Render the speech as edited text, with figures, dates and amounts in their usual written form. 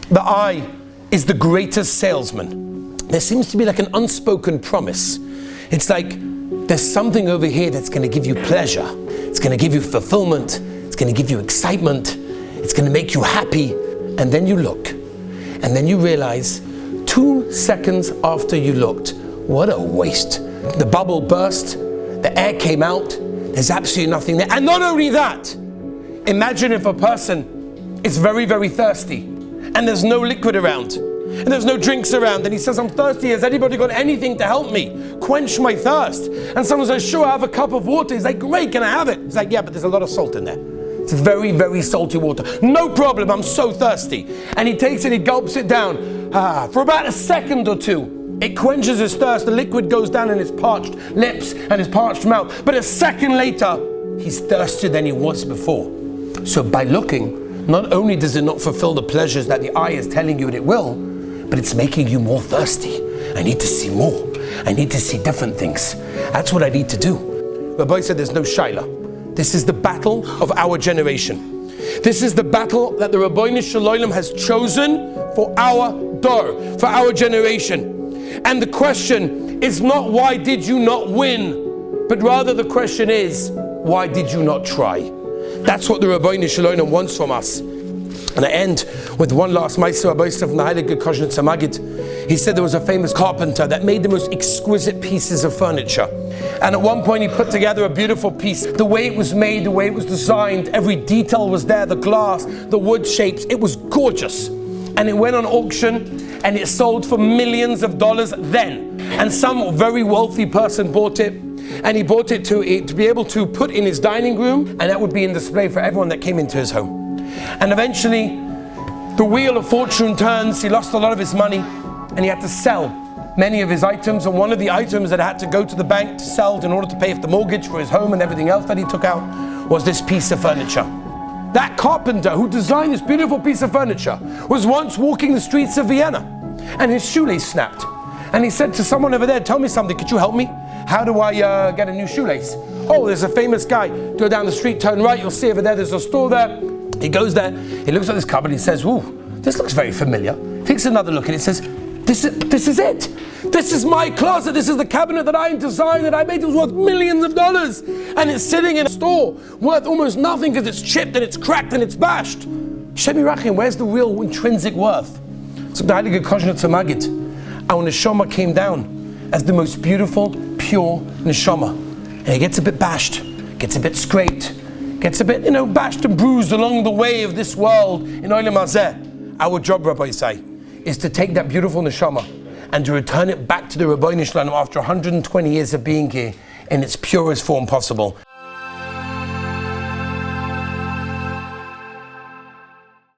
The eye is the greatest salesman. There seems to be like an unspoken promise. It's like there's something over here that's going to give you pleasure. It's going to give you fulfillment. It's going to give you excitement. It's going to make you happy. And then you look. And then you realize 2 seconds after you looked, what a waste. The bubble burst. The air came out. There's absolutely nothing there. And not only that, imagine if a person is very, very thirsty and there's no liquid around and there's no drinks around, and he says, I'm thirsty, has anybody got anything to help me quench my thirst? And someone says, sure, I have a cup of water. He's like, great, can I have it? He's like, yeah, but there's a lot of salt in there. It's very, very salty water. No problem, I'm so thirsty. And he takes it, he gulps it down. For about a second or two, it quenches his thirst. The liquid goes down in his parched lips and his parched mouth. But a second later, he's thirstier than he was before. So by looking, not only does it not fulfill the pleasures that the eye is telling you it will, but it's making you more thirsty. I need to see more. I need to see different things. That's what I need to do. Rabbi said there's no shaila. This is the battle of our generation. This is the battle that the Rabbeinu Shalom has chosen for our dor, for our generation. And the question is not why did you not win, but rather the question is, why did you not try? That's what the Rabbeinu Shalom wants from us. And I end with one last Meister Rabbi from the Heilige Kedushas Magid. He said there was a famous carpenter that made the most exquisite pieces of furniture. And at one point he put together a beautiful piece. The way it was made, the way it was designed, every detail was there, the glass, the wood shapes, it was gorgeous. And it went on auction and it sold for millions of dollars then. And some very wealthy person bought it. And he bought it to be able to put in his dining room, and that would be in display for everyone that came into his home. And eventually, the wheel of fortune turns. He lost a lot of his money, and he had to sell many of his items. And one of the items that had to go to the bank to sell in order to pay off the mortgage for his home and everything else that he took out was this piece of furniture. That carpenter who designed this beautiful piece of furniture was once walking the streets of Vienna, and his shoelace snapped. And he said to someone over there, tell me something, could you help me? How do I get a new shoelace? Oh, there's a famous guy. Go down the street, turn right, you'll see over there, there's a store there. He goes there, he looks at this cupboard, he says, ooh, this looks very familiar. Takes another look and he says, this is it. This is my closet, this is the cabinet that I designed, that I made. It was worth millions of dollars. And it's sitting in a store, worth almost nothing because it's chipped and it's cracked and it's bashed. Shem Yirachim, where's the real intrinsic worth? So the Heilige Kedushas Magid, our neshama came down as the most beautiful, pure neshama. And it gets a bit bashed, gets a bit scraped, gets a bit, bashed and bruised along the way of this world in Olam Hazeh. Our job, Rabbi say, is to take that beautiful neshama and to return it back to the Rabbeinu Shalom after 120 years of being here in its purest form possible.